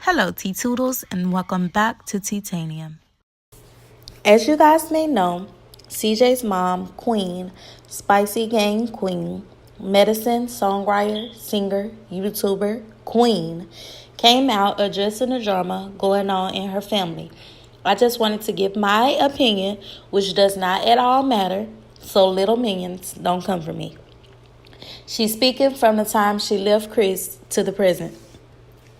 Hello, T-Toodles, and welcome back to Titanium. As you guys may know, CJ's mom, Queen, Spicy Gang Queen, medicine, songwriter, singer, YouTuber, Queen, came out addressing the drama going on in her family. I just wanted to give my opinion, which does not at all matter, so little minions don't come for me. She's speaking from the time she left Chris to the present.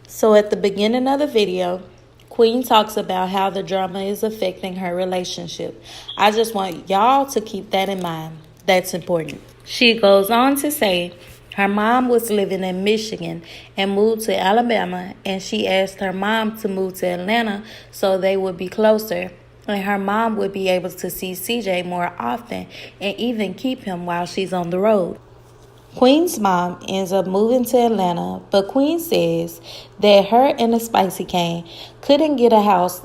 So at the beginning of the video, Queen talks about how the drama is affecting her relationship. I just want y'all to keep that in mind. That's important. She goes on to say her mom was living in Michigan and moved to Alabama, and she asked her mom to move to Atlanta so they would be closer and her mom would be able to see CJ more often and even keep him while she's on the road. Queen's mom ends up moving to Atlanta, but Queen says that her and the Spicy Gang couldn't get a house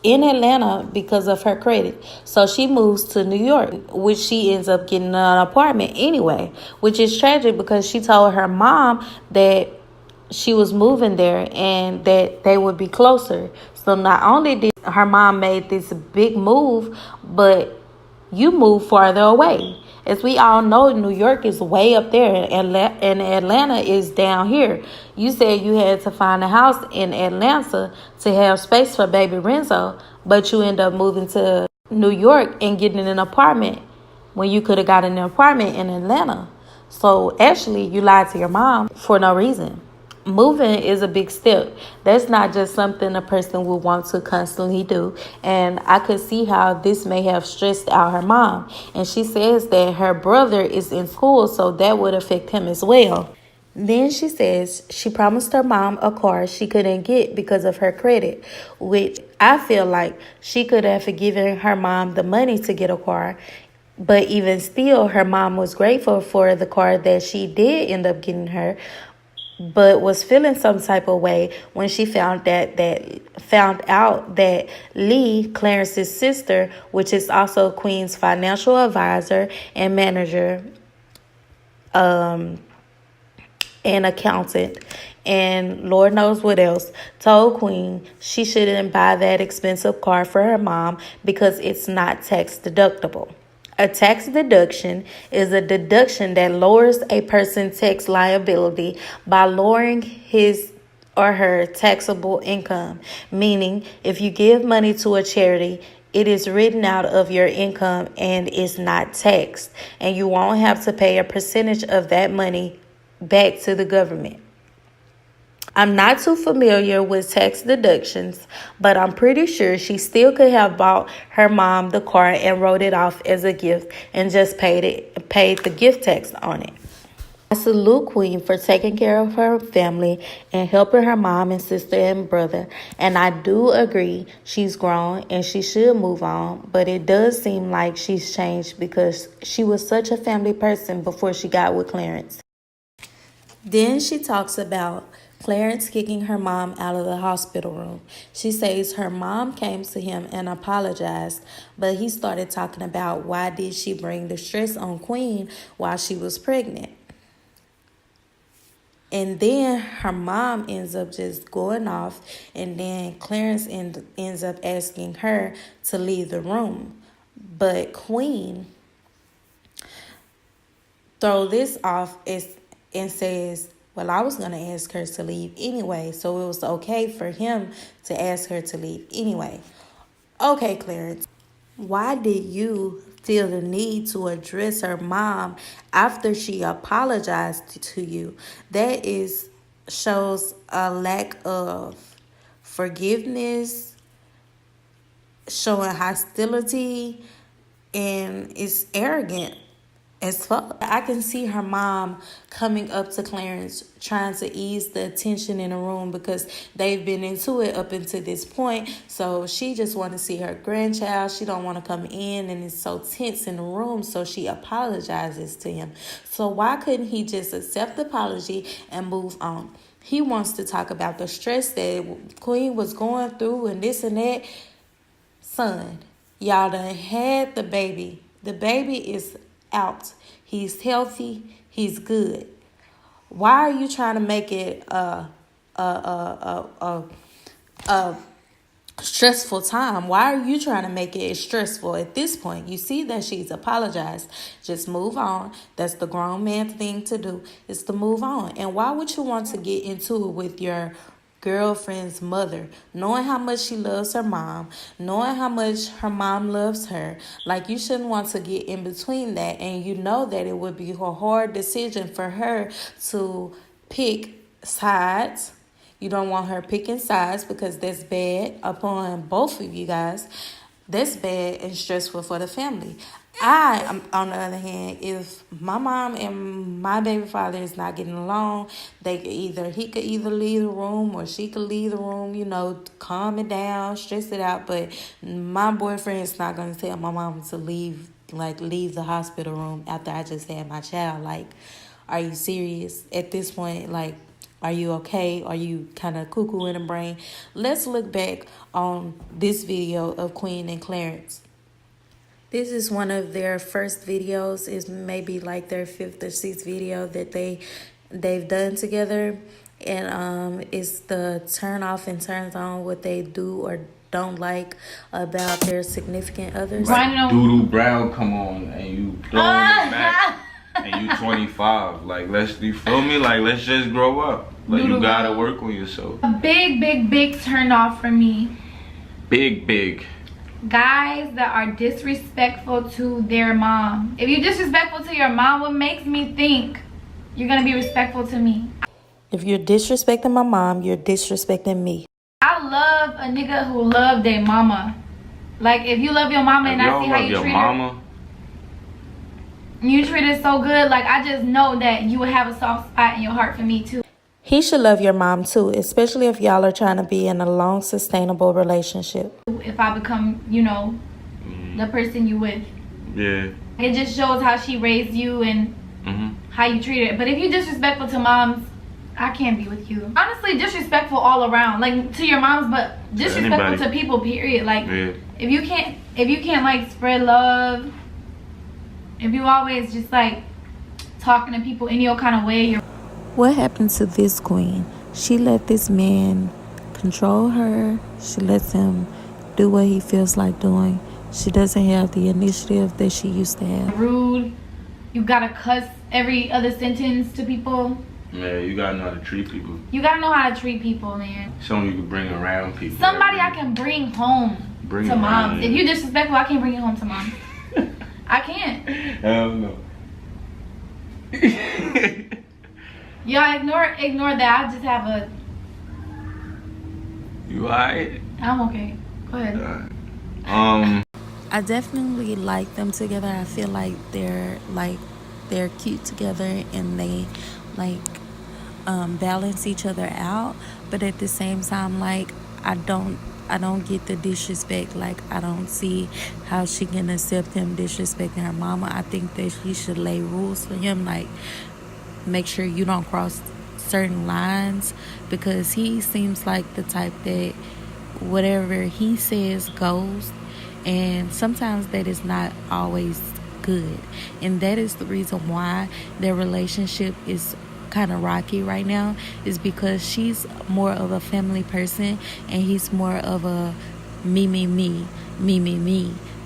in Atlanta because of her credit. So she moves to New York, which she ends up getting an apartment anyway, which is tragic because she told her mom that she was moving there and that they would be closer. So not only did her mom made this big move, but you move farther away. As we all know, New York is way up there and Atlanta is down here. You said you had to find a house in Atlanta to have space for baby Renzo, but you end up moving to New York and getting an apartment when you could have gotten an apartment in Atlanta. So actually, you lied to your mom for no reason. Moving is a big step. That's not just something a person would want to constantly do. And I could see how this may have stressed out her mom. And she says that her brother is in school, so that would affect him as well. Then she says she promised her mom a car she couldn't get because of her credit, which I feel like she could have given her mom the money to get a car. But even still, her mom was grateful for the car that she did end up getting her, but was feeling some type of way when she found out that Lee, Clarence's sister, which is also Queen's financial advisor and manager, and accountant, and Lord knows what else, told Queen she shouldn't buy that expensive car for her mom because it's not tax deductible. A tax deduction is a deduction that lowers a person's tax liability by lowering his or her taxable income. Meaning, if you give money to a charity, it is written out of your income and is not taxed, and you won't have to pay a percentage of that money back to the government. I'm not too familiar with tax deductions, but I'm pretty sure she still could have bought her mom the car and wrote it off as a gift and just paid the gift tax on it. I salute Queen for taking care of her family and helping her mom and sister and brother. And I do agree she's grown and she should move on, but it does seem like she's changed because she was such a family person before she got with Clarence. Then she talks about Clarence kicking her mom out of the hospital room. She says her mom came to him and apologized, but he started talking about why did she bring the stress on Queen while she was pregnant. And then her mom ends up just going off, and then Clarence ends up asking her to leave the room. But Queen throw this off and says, well, I was going to ask her to leave anyway, so it was okay for him to ask her to leave anyway. Okay, Clarence, why did you feel the need to address her mom after she apologized to you? That shows a lack of forgiveness, showing hostility, and it's arrogant as fuck. I can see her mom coming up to Clarence trying to ease the tension in the room because they've been into it up until this point. So she just want to see her grandchild. She don't want to come in and it's so tense in the room. So she apologizes to him. So why couldn't he just accept the apology and move on? He wants to talk about the stress that Queen was going through and this and that. Son, y'all done had the baby. The baby is out. He's healthy. He's good. Why are you trying to make it a a stressful time. Why are you trying to make it stressful at this point? You see that she's apologized. Just move on. That's the grown man thing to do, is to move on. And why would you want to get into it with your girlfriend's mother, knowing how much she loves her mom, knowing how much her mom loves her? Like, you shouldn't want to get in between that. And you know that it would be a hard decision for her to pick sides. You don't want her picking sides, because that's bad upon both of you guys. That's bad and stressful for the family. On the other hand, if my mom and my baby father is not getting along, he could either leave the room or she could leave the room, calm it down, stress it out. But my boyfriend is not going to tell my mom to leave the hospital room after I just had my child. Like, are you serious at this point? Like, are you okay? Are you kind of cuckoo in the brain? Let's look back on this video of Queen and Clarence. This is one of their first videos. It's maybe like their 5th or 6th video that they've done together. And it's the turn off and turns on, what they do or don't like about their significant others. Like Doodle Brown come on and you throwing it back. And you 25, like, you feel me? Like, let's just grow up. Like, you gotta work on yourself. A big turn off for me. Big. Guys that are disrespectful to their mom. If you're disrespectful to your mom, what makes me think you're gonna be respectful to me? If you're disrespecting my mom, you're disrespecting me. I love a nigga who love their mama. Like, if you love your mama and I see how you treat her. You treat her so good. Like, I just know that you would have a soft spot in your heart for me too. He should love your mom too, especially if y'all are trying to be in a long, sustainable relationship. If I become, the person you with. Yeah. It just shows how she raised you and how you treat her. But if you're disrespectful to moms, I can't be with you. Honestly, disrespectful all around. Like, to your moms, but disrespectful to people, period. Like, if you can't like spread love, if you always just like talking to people any old kind of way. What happened to this queen? She let this man control her. She lets him do what he feels like doing. She doesn't have the initiative that she used to have. Rude. You gotta cuss every other sentence to people. Yeah, you gotta know how to treat people. You gotta know how to treat people, man. Someone you can bring around people. Somebody I can bring home to moms. If you're disrespectful, I can't bring you home to moms. I can't. Hell no. Y'all ignore that. I just have a. You alright? I'm okay. Go ahead. I definitely like them together. I feel like they're cute together and they balance each other out. But at the same time, like, I don't get the disrespect. Like, I don't see how she can accept him disrespecting her mama. I think that she should lay rules for him, like, make sure you don't cross certain lines, because he seems like the type that whatever he says goes, and sometimes that is not always good. And that is the reason why their relationship is kind of rocky right now, is because she's more of a family person and he's more of a me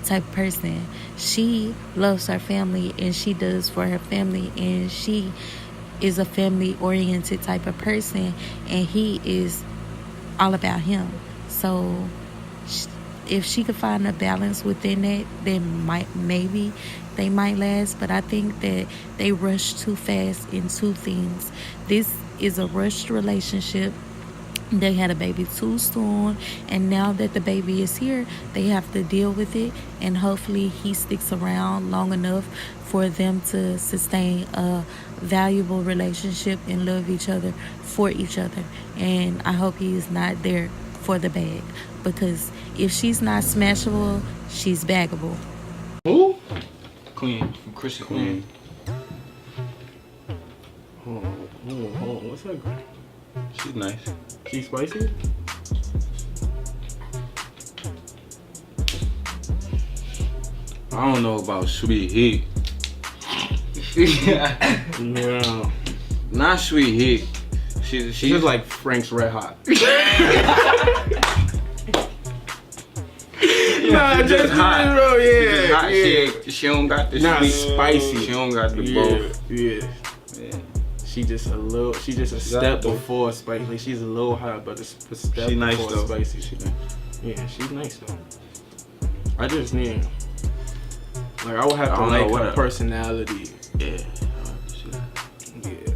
type person. She loves her family and she does for her family, and she is a family oriented type of person, and he is all about him. So if she could find a balance within that, then maybe they might last. But I think that they rush too fast into things. This is a rushed relationship. They had a baby too soon, and now that the baby is here, they have to deal with it, and hopefully he sticks around long enough for them to sustain a valuable relationship and love each other for each other. And I hope he is not there for the bag, because if she's not smashable, she's baggable. Who? Queen, from Christian Queen. Hold on. What's that? She's nice. She's spicy? I don't know about sweet heat. Yeah. Not sweet heat. She's like Frank's Red Hot. Nah, just hot. Bro, yeah, hot. Yeah. She don't got the Not sweet. spicy. She don't got the both. Yeah. She just a step before spicy. Like, she's a little hot, but a step She nice, before though. spicy. Yeah, she's nice though. I just need, like, I would have to don't like know her what- personality. Yeah. Yeah.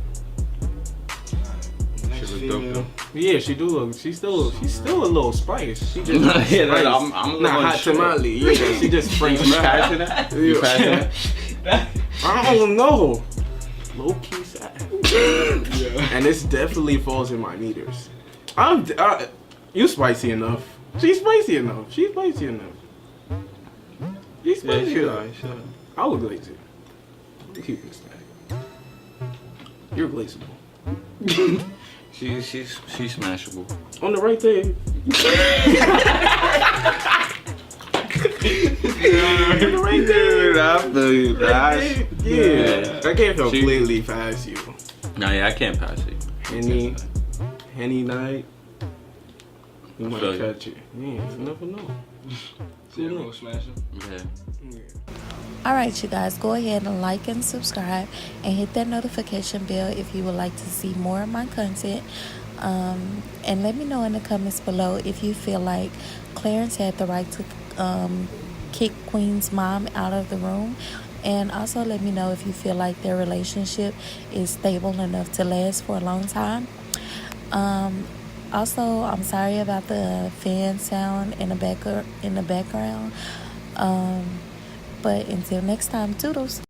She look dope though. Yeah, she do look. She's still a little spice. She just Yeah, spice. I'm a not little hot unsure. tamale. Yeah, she just Frank's You Red passing Hot. that? You passing that? I don't know. Low key sad. And this definitely falls in my meters. You spicy enough. She's spicy enough. She's spicy enough. She's Yeah, spicy she enough. alright. I would glaze it. Keep it static. You're glazeable. She's smashable. On the right thing. Right there. I feel you. Yeah. I can't completely pass you. Nah, yeah, I can't pass it. Henny night. You might feel you. catch it. Yeah, you never know. Zero smasher. Yeah. All right, you guys, go ahead and like and subscribe and hit that notification bell if you would like to see more of my content. And let me know in the comments below if you feel like Clarence had the right to kick Queen's mom out of the room. And also let me know if you feel like their relationship is stable enough to last for a long time. Also, I'm sorry about the fan sound in the background. But until next time, toodles.